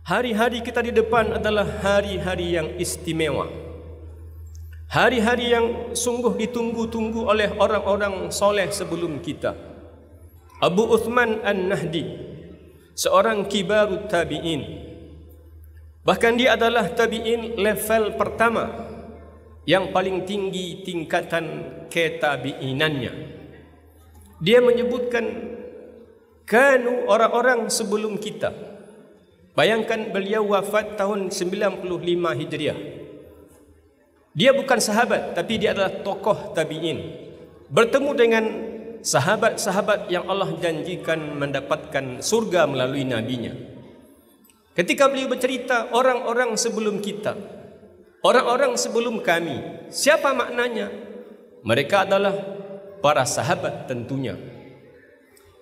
Hari-hari kita di depan adalah hari-hari yang istimewa. Hari-hari yang sungguh ditunggu-tunggu oleh orang-orang soleh sebelum kita. Abu Uthman An-Nahdi, seorang kibarut tabi'in. Bahkan dia adalah tabi'in level pertama, yang paling tinggi tingkatan ketabi'inannya. Dia menyebutkan, kanu orang-orang sebelum kita. Bayangkan beliau wafat tahun 95 Hijriah. Dia bukan sahabat, tapi dia adalah tokoh tabi'in. Bertemu dengan sahabat-sahabat yang Allah janjikan mendapatkan surga melalui nabinya. Ketika beliau bercerita, orang-orang sebelum kita, orang-orang sebelum kami, siapa maknanya? Mereka adalah para sahabat tentunya.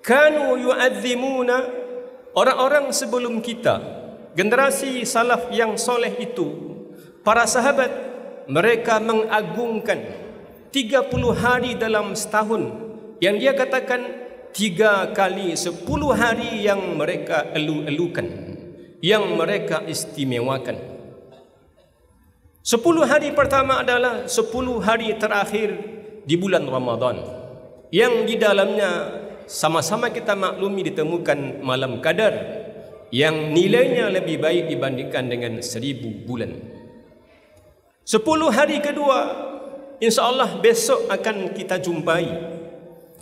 Kanu yu'azzimuna, orang-orang sebelum kita, generasi salaf yang soleh itu, para sahabat, mereka mengagungkan 30 hari dalam setahun, yang dia katakan 3 kali 10 hari yang mereka elu-elukan, yang mereka istimewakan. 10 hari pertama adalah 10 hari terakhir di bulan Ramadan, yang di dalamnya sama-sama kita maklumi ditemukan malam qadar yang nilainya lebih baik dibandingkan dengan 1000 bulan. 10 hari kedua insya-Allah besok akan kita jumpai,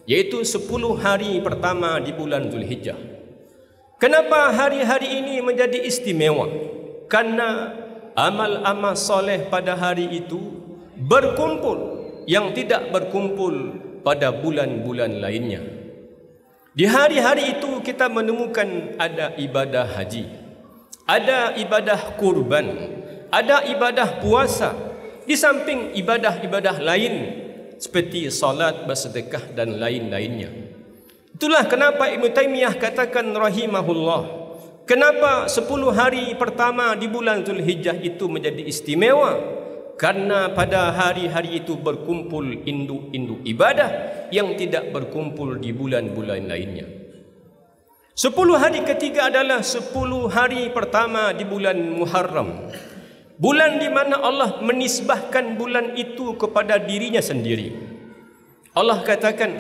yaitu 10 hari pertama di bulan Zulhijjah. Kenapa hari-hari ini menjadi istimewa? Karena amal-amal soleh pada hari itu berkumpul yang tidak berkumpul pada bulan-bulan lainnya. Di hari-hari itu kita menemukan ada ibadah haji, ada ibadah kurban, ada ibadah puasa, di samping ibadah-ibadah lain seperti salat, bersedekah dan lain-lainnya. Itulah kenapa Ibnu Taimiyah katakan rahimahullah, kenapa 10 hari pertama di bulan Zulhijjah itu menjadi istimewa? Karena pada hari-hari itu berkumpul induk-induk ibadah yang tidak berkumpul di bulan-bulan lainnya. 10 hari ketiga adalah 10 hari pertama di bulan Muharram, bulan di mana Allah menisbahkan bulan itu kepada dirinya sendiri. Allah katakan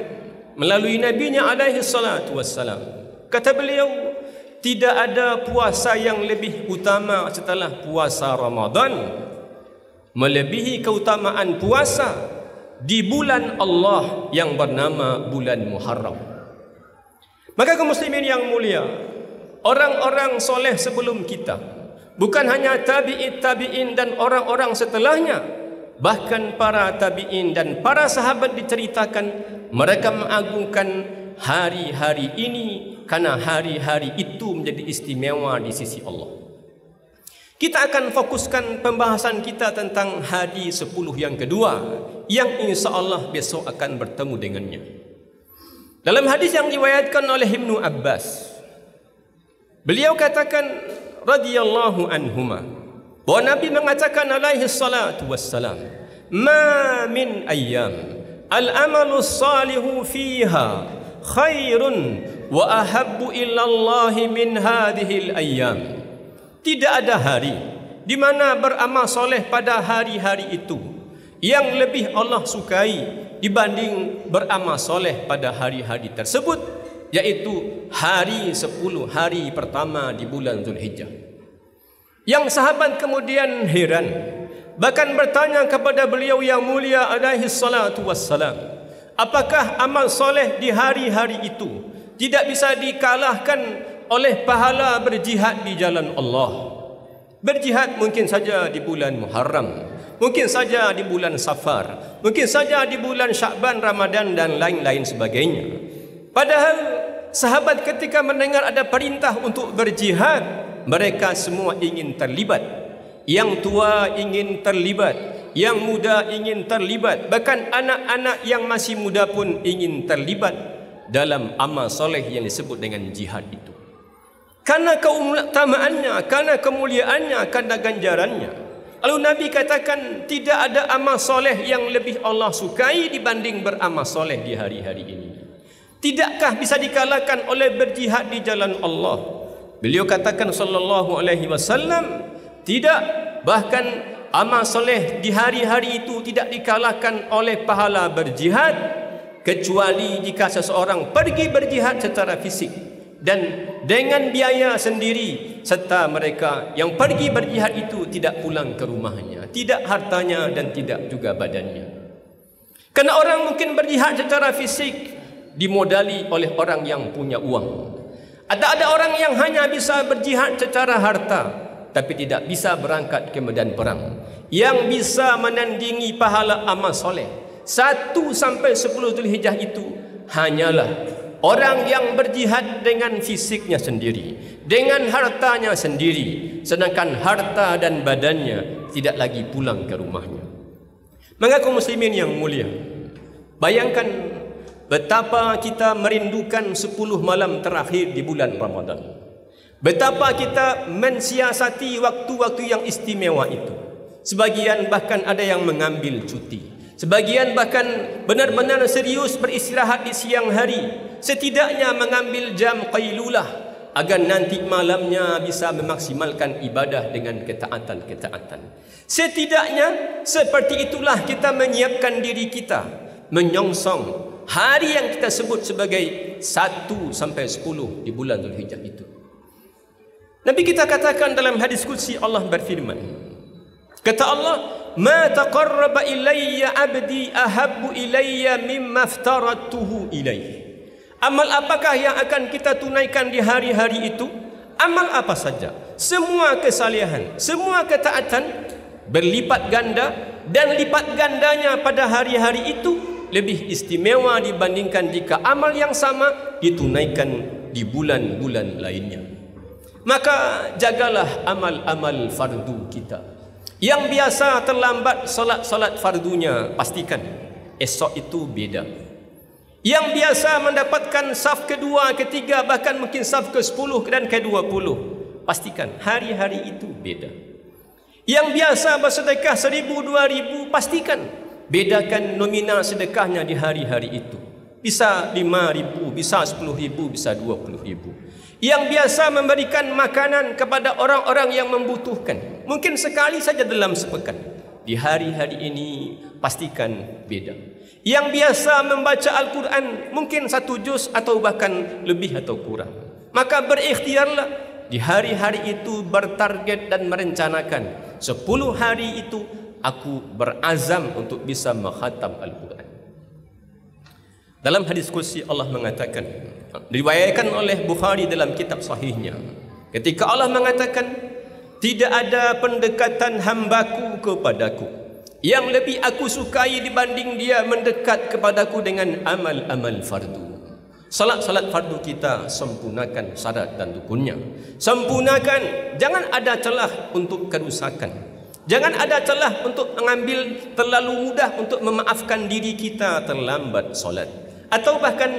melalui nabinya alaihi salatu wassalam, kata beliau, tidak ada puasa yang lebih utama setelah puasa Ramadan, melebihi keutamaan puasa di bulan Allah yang bernama bulan Muharram. Maka kaum muslimin yang mulia, orang-orang soleh sebelum kita, bukan hanya tabi'in dan orang-orang setelahnya, bahkan para tabi'in dan para sahabat diceritakan mereka mengagungkan hari-hari ini karena hari-hari itu menjadi istimewa di sisi Allah. Kita akan fokuskan pembahasan kita tentang hari 10 yang kedua, yang insya Allah besok akan bertemu dengannya. Dalam hadis yang diriwayatkan oleh Ibnu Abbas, beliau katakan radhiyallahu anhuma, bahwa Nabi mengatakan alaihi salatu wassalam, ma min ayyam al-amalu salihu fiha khairun wa ahabbu ilallahi min hadhil ayyam. Tidak ada hari di mana beramal soleh pada hari-hari itu yang lebih Allah sukai dibanding beramal soleh pada hari-hari tersebut, yaitu hari 10 hari pertama di bulan Zulhijjah. Yang sahabat kemudian heran, bahkan bertanya kepada beliau yang mulia alaihi salatu wassalam, apakah amal soleh di hari-hari itu tidak bisa dikalahkan oleh pahala berjihad di jalan Allah? Berjihad mungkin saja di bulan Muharram, mungkin saja di bulan Safar, mungkin saja di bulan Sya'ban, Ramadan dan lain-lain sebagainya. Padahal sahabat ketika mendengar ada perintah untuk berjihad, mereka semua ingin terlibat. Yang tua ingin terlibat, yang muda ingin terlibat, bahkan anak-anak yang masih muda pun ingin terlibat dalam amal soleh yang disebut dengan jihad itu. Karena keutamaannya, karena kemuliaannya, karena ganjarannya. Lalu Nabi katakan tidak ada amal soleh yang lebih Allah sukai dibanding beramal soleh di hari-hari ini. Tidakkah bisa dikalahkan oleh berjihad di jalan Allah? Beliau katakan sallallahu alaihi wasallam, tidak, bahkan amal soleh di hari-hari itu tidak dikalahkan oleh pahala berjihad, kecuali jika seseorang pergi berjihad secara fisik dan dengan biaya sendiri, serta mereka yang pergi berjihad itu tidak pulang ke rumahnya, tidak hartanya dan tidak juga badannya. Karena orang mungkin berjihad secara fisik dimodali oleh orang yang punya uang. Ada orang yang hanya bisa berjihad secara harta, tapi tidak bisa berangkat ke medan perang. Yang bisa menandingi pahala amal soleh 1 sampai 10 Zulhijjah itu hanyalah orang yang berjihad dengan fisiknya sendiri, dengan hartanya sendiri, sedangkan harta dan badannya tidak lagi pulang ke rumahnya. Maka kaum muslimin yang mulia, bayangkan betapa kita merindukan 10 malam terakhir di bulan Ramadan. Betapa kita mensiasati waktu-waktu yang istimewa itu. Sebagian bahkan ada yang mengambil cuti. Sebagian bahkan benar-benar serius beristirahat di siang hari. Setidaknya mengambil jam qailulah agar nanti malamnya bisa memaksimalkan ibadah dengan ketaatan-ketaatan. Setidaknya seperti itulah kita menyiapkan diri kita menyongsong hari yang kita sebut sebagai 1 sampai 10 di bulan Zulhijjah itu. Nabi kita katakan dalam hadis qudsi, Allah berfirman, kata Allah, "Ma taqarraba ilayya 'abdi ahabbu ilayya mimma aftaratuhu ilayhi." Amal apakah yang akan kita tunaikan di hari-hari itu? Amal apa saja, semua kesalehan, semua ketaatan berlipat ganda, dan lipat gandanya pada hari-hari itu lebih istimewa dibandingkan jika amal yang sama ditunaikan di bulan-bulan lainnya. Maka jagalah amal-amal fardu kita. Yang biasa terlambat solat fardunya, pastikan esok itu beda. Yang biasa mendapatkan saf kedua, ketiga, bahkan mungkin saf ke-10 dan ke-20, pastikan hari-hari itu beda. Yang biasa bersedekah 1,000, 2,000, pastikan bedakan nominal sedekahnya di hari-hari itu. Bisa 5,000, bisa 10,000, bisa 20,000. Yang biasa memberikan makanan kepada orang-orang yang membutuhkan, mungkin sekali saja dalam sepekan, di hari-hari ini pastikan beda. Yang biasa membaca Al-Quran mungkin 1 juz atau bahkan lebih atau kurang, maka berikhtiarlah di hari-hari itu bertarget dan merencanakan 10 hari itu aku berazam untuk bisa menghatam Al-Quran. Dalam hadis qudsi Allah mengatakan, diriwayatkan oleh Bukhari dalam kitab sahihnya, ketika Allah mengatakan, tidak ada pendekatan hambaku kepadaku yang lebih aku sukai dibanding dia mendekat kepadaku dengan amal-amal fardu. Salat-salat fardu kita sempurnakan syarat dan rukunnya. Sempurnakan, jangan ada celah untuk kerusakan. Jangan ada celah untuk mengambil terlalu mudah untuk memaafkan diri kita terlambat solat, atau bahkan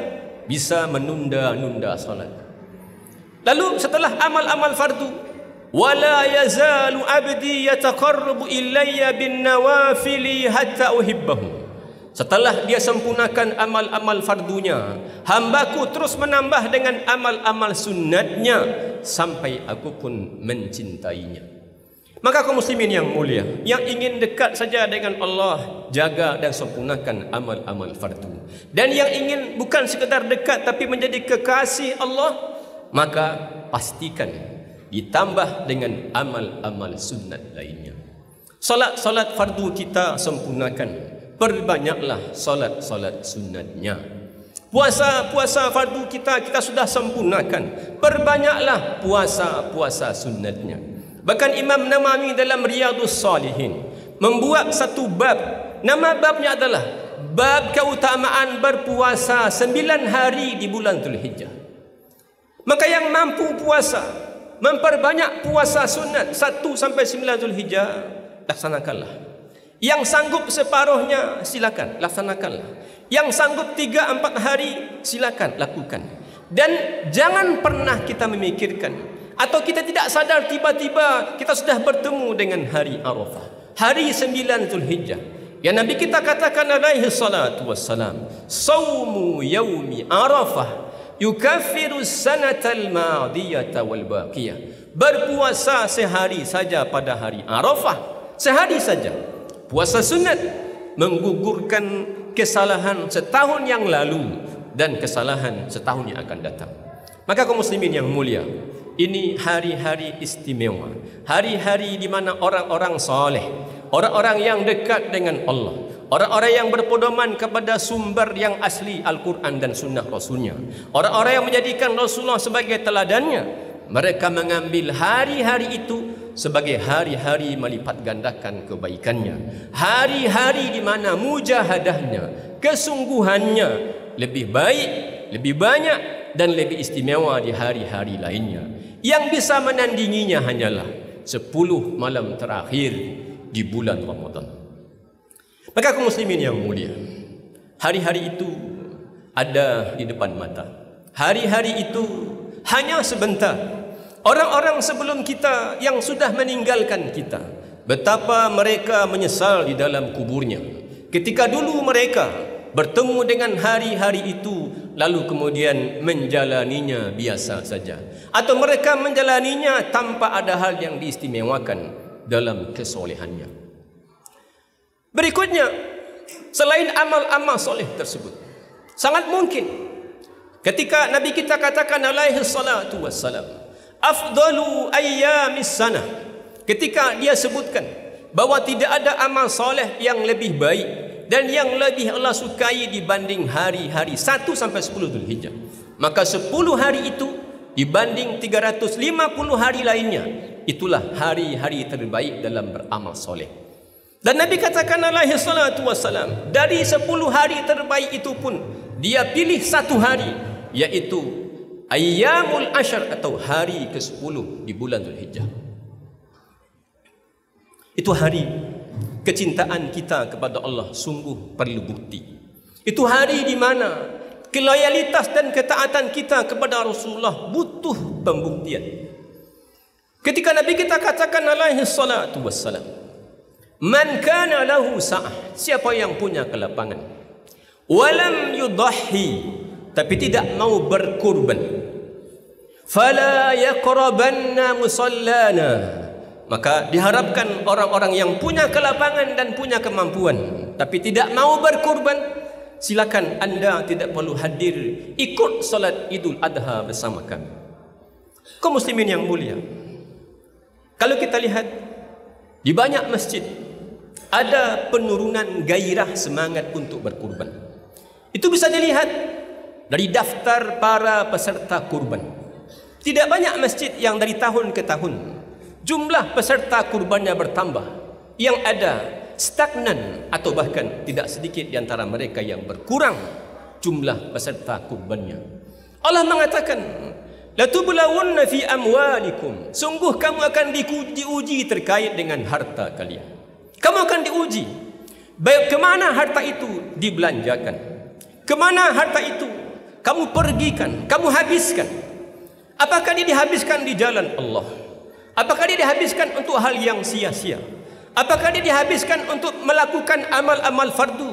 bisa menunda-nunda solat. Lalu setelah amal-amal fardu, wala yazalu abdi yataqarrabu ilayya bin nawafili hatta uhibbahu. Setelah dia sempurnakan amal-amal fardunya, hambaku terus menambah dengan amal-amal sunnatnya sampai aku pun mencintainya. Maka kaum muslimin yang mulia, yang ingin dekat saja dengan Allah, jaga dan sempurnakan amal-amal fardu. Dan yang ingin bukan sekadar dekat tapi menjadi kekasih Allah, maka pastikan ditambah dengan amal-amal sunnat lainnya. Salat-salat fardu kita sempurnakan, perbanyaklah salat-salat sunnatnya. Puasa-puasa fardu kita sudah sempurnakan, perbanyaklah puasa-puasa sunnatnya. Bahkan Imam Nawawi dalam Riyadhus Shalihin membuat satu bab. Nama babnya adalah bab keutamaan berpuasa 9 hari di bulan Zulhijjah. Maka yang mampu puasa, memperbanyak puasa sunat 1 sampai 9 Zulhijjah, laksanakanlah. Yang sanggup separuhnya silakan, laksanakanlah. Yang sanggup 3-4 hari silakan lakukan. Dan jangan pernah kita memikirkan atau kita tidak sadar tiba-tiba kita sudah bertemu dengan hari Arafah, hari 9 Zulhijjah. Yang Nabi kita katakan alaihi salatu wassalam, saumu yaumi Arafah yukaffiru sanatal madiyata wal baqiyah. Berpuasa sehari saja pada hari Arafah, sehari saja. Puasa sunat menggugurkan kesalahan setahun yang lalu dan kesalahan setahun yang akan datang. Maka kaum muslimin yang mulia, ini hari-hari istimewa, hari-hari di mana orang-orang saleh, orang-orang yang dekat dengan Allah, orang-orang yang berpedoman kepada sumber yang asli Al-Quran dan sunnah Rasulnya, orang-orang yang menjadikan Rasulullah sebagai teladannya, mereka mengambil hari-hari itu sebagai hari-hari melipat gandakan kebaikannya, hari-hari di mana mujahadahnya, kesungguhannya lebih baik, lebih banyak dan lebih istimewa di hari-hari lainnya. Yang bisa menandinginya hanyalah 10 malam terakhir di bulan Ramadan. Maka kaum muslimin yang mulia, hari-hari itu ada di depan mata. Hari-hari itu hanya sebentar. Orang-orang sebelum kita yang sudah meninggalkan kita, betapa mereka menyesal di dalam kuburnya ketika dulu mereka bertemu dengan hari-hari itu, lalu kemudian menjalaninya biasa saja, atau mereka menjalaninya tanpa ada hal yang diistimewakan dalam kesolehannya. Berikutnya, selain amal-amal soleh tersebut, sangat mungkin ketika Nabi kita katakan alaihi salatu wassalam, afdalu ayyamis sanah, ketika dia sebutkan bahwa tidak ada amal soleh yang lebih baik dan yang lebih Allah sukai dibanding hari-hari 1 sampai 10 Dzulhijjah, maka 10 hari itu dibanding 350 hari lainnya, itulah hari-hari terbaik dalam beramal soleh. Dan Nabi katakan alaihi salatu wassalam, dari 10 hari terbaik itu pun dia pilih 1 hari, yaitu Ayyamul Ashar atau hari ke-10 di bulan Dzulhijjah. Itu hari kecintaan kita kepada Allah sungguh perlu bukti. Itu hari di mana keloyalitas dan ketaatan kita kepada Rasulullah butuh pembuktian. Ketika Nabi kita katakan alaihi salatu wassalam, man kana lahu sa'ah, siapa yang punya kelapangan, walam yudahhi, tapi tidak mau berkurban, fala yaqrabanna musallana, maka diharapkan orang-orang yang punya kelapangan dan punya kemampuan tapi tidak mau berkurban, silakan anda tidak perlu hadir ikut solat Idul Adha bersama kami. Kaum muslimin yang mulia, kalau kita lihat di banyak masjid ada penurunan gairah semangat untuk berkurban. Itu bisa dilihat dari daftar para peserta kurban. Tidak banyak masjid yang dari tahun ke tahun jumlah peserta kurbannya bertambah. Yang ada stagnan atau bahkan tidak sedikit di antara mereka yang berkurang jumlah peserta kurbannya. Allah mengatakan, la tublawunna fi amwalikum, sungguh kamu akan diuji terkait dengan harta kalian. Kamu akan diuji baik kemana harta itu dibelanjakan, kemana harta itu kamu pergikan, kamu habiskan. Apakah dia dihabiskan di jalan Allah? Apakah dia dihabiskan untuk hal yang sia-sia? Apakah dia dihabiskan untuk melakukan amal-amal fardu,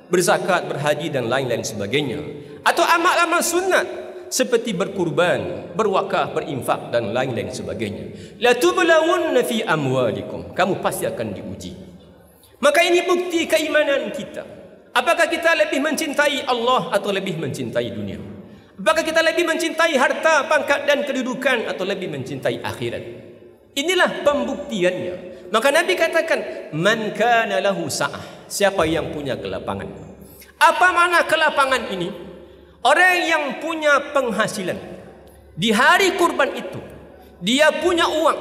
berzakat, berhaji dan lain-lain sebagainya? Atau amal-amal sunat seperti berkurban, berwakaf, berinfak dan lain-lain sebagainya? La tublawunna fi amwalikum, kamu pasti akan diuji. Maka ini bukti keimanan kita. Apakah kita lebih mencintai Allah atau lebih mencintai dunia? Apakah kita lebih mencintai harta, pangkat dan kedudukan atau lebih mencintai akhirat? Inilah pembuktiannya. Maka Nabi katakan, man kana lahu sa'ah, siapa yang punya kelapangan. Apa makna kelapangan ini? Orang yang punya penghasilan di hari kurban itu, dia punya uang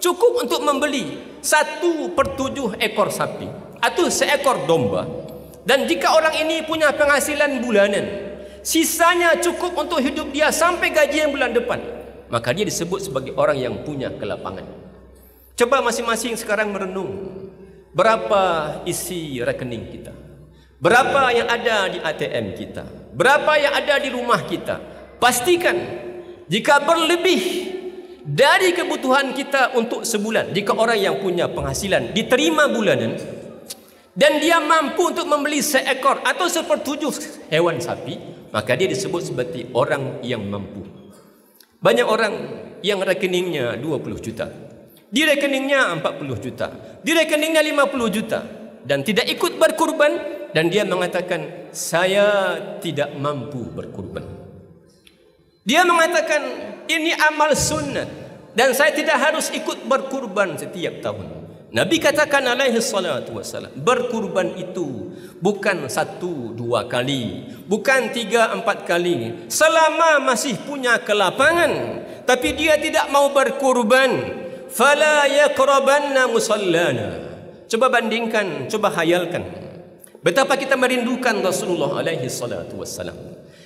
cukup untuk membeli 1/7 ekor sapi atau seekor domba. Dan jika orang ini punya penghasilan bulanan, sisanya cukup untuk hidup dia sampai gajian bulan depan, maka dia disebut sebagai orang yang punya kelapangan. Coba masing-masing sekarang merenung, berapa isi rekening kita, berapa yang ada di ATM kita, berapa yang ada di rumah kita. Pastikan jika berlebih dari kebutuhan kita untuk sebulan, jika orang yang punya penghasilan diterima bulanan, dan dia mampu untuk membeli seekor atau sepertujuh hewan sapi, maka dia disebut seperti orang yang mampu. Banyak orang yang rekeningnya 20 juta, di rekeningnya 40 juta, di rekeningnya 50 juta, dan tidak ikut berkurban, dan dia mengatakan, saya tidak mampu berkurban. Dia mengatakan, ini amal sunnah dan saya tidak harus ikut berkurban setiap tahun. Nabi katakan alaihi salatu wassalam, berkurban itu bukan 1-2 kali, bukan 3-4 kali, selama masih punya kelapangan, tapi dia tidak mau berkurban, fala yaqrabanna musallana. Coba bandingkan, coba khayalkan betapa kita merindukan Rasulullah alaihi salatu wassalam,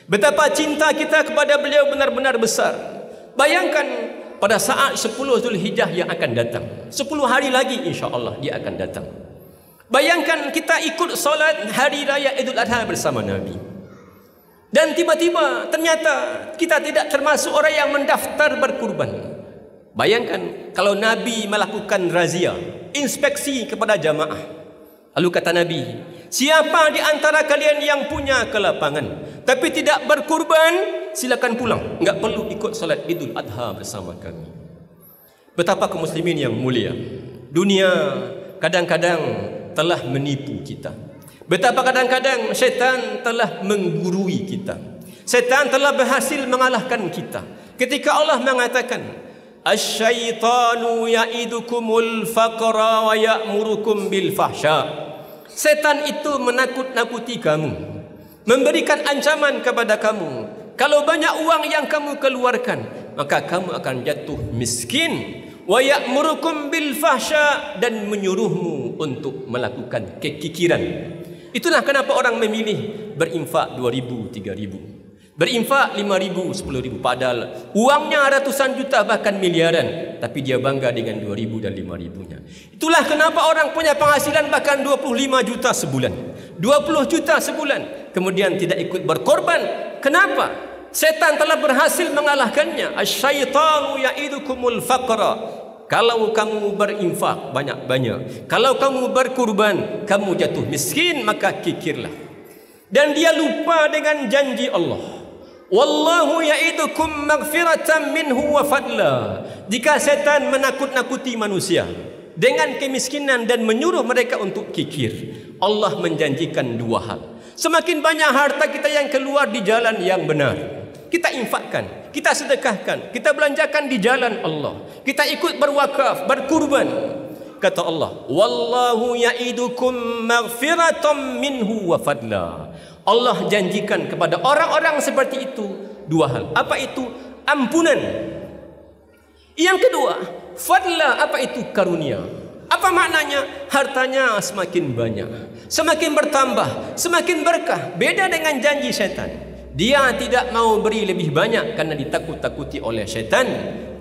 betapa cinta kita kepada beliau benar-benar besar. Bayangkan pada saat 10 Zulhijjah yang akan datang, 10 hari lagi insya-Allah dia akan datang. Bayangkan kita ikut solat hari raya Idul Adha bersama Nabi, dan tiba-tiba ternyata kita tidak termasuk orang yang mendaftar berkurban. Bayangkan kalau Nabi melakukan razia, inspeksi kepada jamaah. Lalu kata Nabi, siapa di antara kalian yang punya kelapangan tapi tidak berkurban, silakan pulang, enggak perlu ikut salat Idul Adha bersama kami. Betapa kaum muslimin yang mulia, dunia kadang-kadang telah menipu kita. Betapa kadang-kadang syaitan telah menggurui kita. Syaitan telah berhasil mengalahkan kita. Ketika Allah mengatakan, asyaitanu ya'idukumul faqra wa ya'murukum bil fahsya. Setan itu menakut-nakuti kamu, memberikan ancaman kepada kamu. Kalau banyak uang yang kamu keluarkan, maka kamu akan jatuh miskin. Wa ya'murukum bil fahsya, dan menyuruhmu untuk melakukan kekikiran. Itulah kenapa orang memilih berinfak 2.000, 3.000, berinfak 5.000, 10.000, padahal uangnya ratusan juta bahkan miliaran, tapi dia bangga dengan 2.000 dan 5.000-nya. Itulah kenapa orang punya penghasilan bahkan 25 juta sebulan, 20 juta sebulan, kemudian tidak ikut berkorban. Kenapa? Setan telah berhasil mengalahkannya. Asyaitanu ya'idukumul faqra. Kalau kamu berinfak banyak-banyak, kalau kamu berkurban, kamu jatuh miskin, maka kikirlah. Dan dia lupa dengan janji Allah, wallahu ya'idukum maghfiratan minhu wa fadla. Jika setan menakut-nakuti manusia dengan kemiskinan dan menyuruh mereka untuk kikir, Allah menjanjikan 2 hal. Semakin banyak harta kita yang keluar di jalan yang benar, kita infakkan, kita sedekahkan, kita belanjakan di jalan Allah, kita ikut berwakaf, berkurban. Kata Allah, wallahu ya'idukum maghfiratan minhu wa fadla. Allah janjikan kepada orang-orang seperti itu 2 hal. Apa itu? Ampunan. Yang kedua, fadla. Apa itu? Karunia. Apa maknanya? Hartanya semakin banyak, semakin bertambah, semakin berkah. Beda dengan janji syaitan. Dia tidak mau beri lebih banyak karena ditakut-takuti oleh syaitan.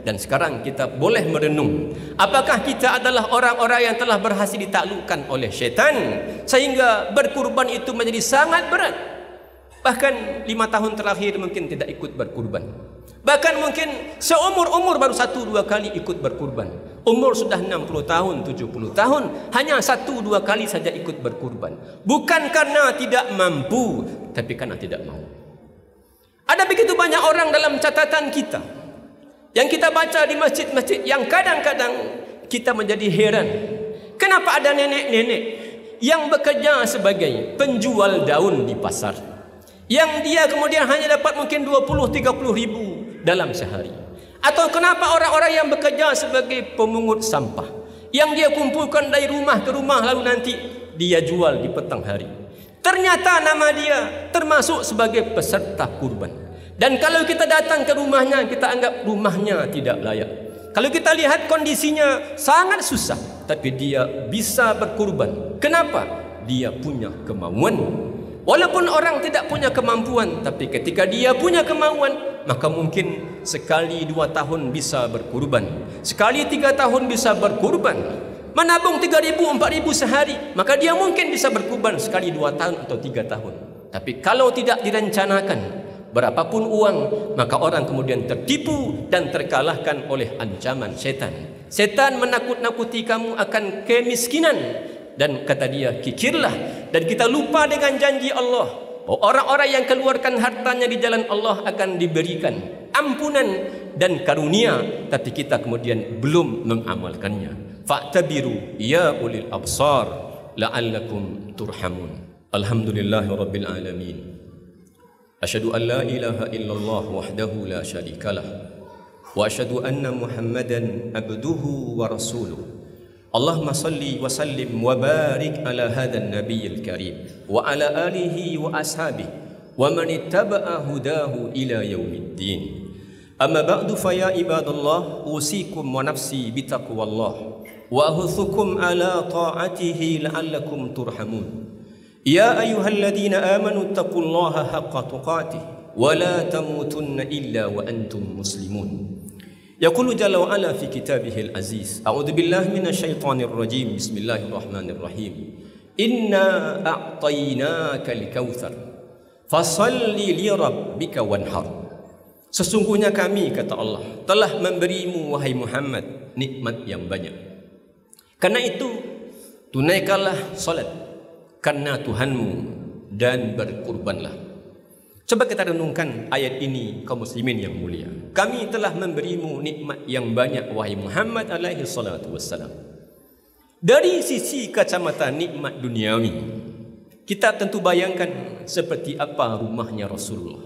Dan sekarang kita boleh merenung, apakah kita adalah orang-orang yang telah berhasil ditaklukkan oleh syaitan sehingga berkurban itu menjadi sangat berat. Bahkan 5 tahun terakhir mungkin tidak ikut berkurban, bahkan mungkin seumur-umur baru 1-2 kali ikut berkurban. Umur sudah 60 tahun, 70 tahun, hanya 1-2 kali saja ikut berkurban. Bukan karena tidak mampu, tapi karena tidak mau. Ada begitu banyak orang dalam catatan kita yang kita baca di masjid-masjid, yang kadang-kadang kita menjadi heran. Kenapa ada nenek-nenek yang bekerja sebagai penjual daun di pasar, yang dia kemudian hanya dapat mungkin 20-30 ribu dalam sehari? Atau kenapa orang-orang yang bekerja sebagai pemungut sampah, yang dia kumpulkan dari rumah ke rumah lalu nanti dia jual di petang hari? Ternyata nama dia termasuk sebagai peserta kurban. Dan kalau kita datang ke rumahnya, kita anggap rumahnya tidak layak. Kalau kita lihat kondisinya sangat susah, tapi dia bisa berkurban. Kenapa? Dia punya kemauan. Walaupun orang tidak punya kemampuan, tapi ketika dia punya kemauan, maka mungkin sekali 2 tahun bisa berkurban, sekali 3 tahun bisa berkurban. Menabung 3.000, 4.000 sehari, maka dia mungkin bisa berkurban sekali 2 tahun atau 3 tahun. Tapi kalau tidak direncanakan, berapapun uang, maka orang kemudian tertipu dan terkalahkan oleh ancaman setan. Setan menakut-nakuti kamu akan kemiskinan, Dan kata dia, kikirlah. Dan kita lupa dengan janji Allah, orang-orang yang keluarkan hartanya di jalan Allah akan diberikan ampunan dan karunia, tapi kita kemudian belum mengamalkannya. Fa'tabiru ya ulil absar la'allakum turhamun. Alhamdulillahi rabbil alamin. Asyhadu an la ilaha illallah wahdahu la syarikalah, wa asyhadu anna Muhammadan abduhu wa rasuluh. Allahumma salli wa sallim wa barik ala hadzal nabiyil karim wa ala alihi wa ashabihi wa man ittaba'a hudahu ila yaumiddin. Amma ba'du fa ya ibadallah, usikum wa nafsi bitaqwallah wa ahuthukum ala ta'atihi la'allakum turhamun. Ya ayyuhalladzina amanu taqullaha haqqa tuqatih wa la tamutunna illa wa antum muslimun. Yaqulu jalla wa ala fi kitabihil aziz, a'udzu billahi minasyaitonir rajim, bismillahirrahmanirrahim. Inna a'tainakal kautsar fasalli li rabbika wanhar. Sesungguhnya kami, kata Allah, telah memberimu wahai Muhammad nikmat yang banyak. Karena itu tunaikanlah salat karena Tuhanmu dan berkurbanlah. Coba kita renungkan ayat ini, kaum muslimin yang mulia. Kami telah memberimu nikmat yang banyak wahai Muhammad alaihi salatu wassalam. Dari sisi kacamata nikmat duniawi, kita tentu bayangkan seperti apa rumahnya Rasulullah,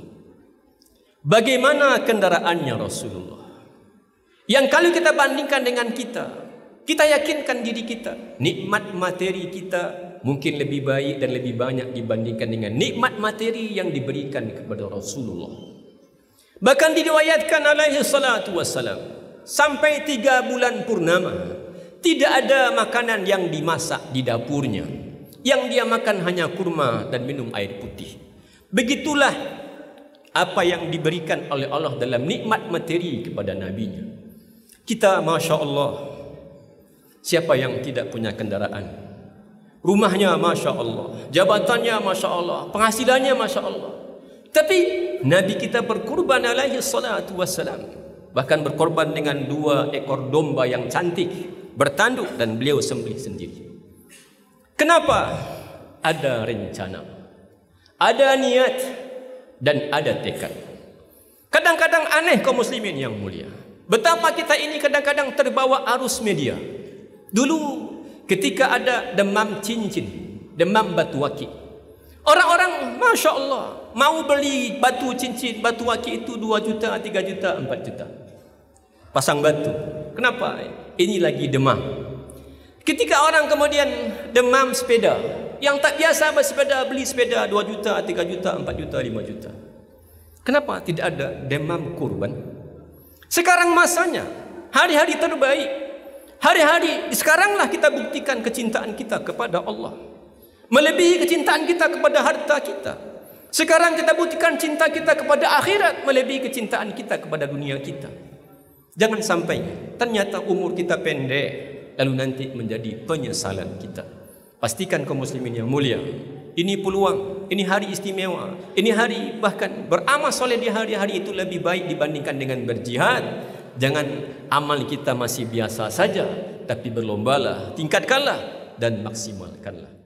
bagaimana kendaraannya Rasulullah, yang kalau kita bandingkan dengan kita yakinkan diri kita, nikmat materi kita mungkin lebih baik dan lebih banyak dibandingkan dengan nikmat materi yang diberikan kepada Rasulullah. Bahkan diriwayatkan alaihi salatu wassalam, sampai 3 bulan purnama tidak ada makanan yang dimasak di dapurnya. Yang dia makan hanya kurma dan minum air putih. Begitulah apa yang diberikan oleh Allah dalam nikmat materi kepada nabinya. Kita Masya Allah, siapa yang tidak punya kendaraan? Rumahnya Masya Allah, jabatannya Masya Allah, penghasilannya Masya Allah. Tapi Nabi kita berkorban alaihi salatu wassalam, bahkan berkorban dengan 2 ekor domba yang cantik, bertanduk, dan beliau sembelih sendiri. Kenapa? Ada rencana, ada niat, dan ada tekad. Kadang-kadang aneh kaum muslimin yang mulia, betapa kita ini kadang-kadang terbawa arus media. Dulu ketika ada demam cincin, demam batu aki, orang-orang Masya Allah mau beli batu cincin, batu aki itu 2 juta, 3 juta, 4 juta. Pasang batu. Kenapa? Ini lagi demam. Ketika orang kemudian demam sepeda, yang tak biasa bersepeda, beli sepeda 2 juta, 3 juta, 4 juta, 5 juta. Kenapa tidak ada demam kurban? Sekarang masanya, hari-hari terbaik. Hari-hari sekaranglah kita buktikan kecintaan kita kepada Allah, melebihi kecintaan kita kepada harta kita. Sekarang kita buktikan cinta kita kepada akhirat, melebihi kecintaan kita kepada dunia kita. Jangan sampai ternyata umur kita pendek, lalu nanti menjadi penyesalan kita. Pastikan kaum muslimin yang mulia, ini peluang, ini hari istimewa, ini hari bahkan beramal soleh di hari-hari itu lebih baik dibandingkan dengan berjihad. Jangan amal kita masih biasa saja, tapi berlombalah, tingkatkanlah dan maksimalkanlah.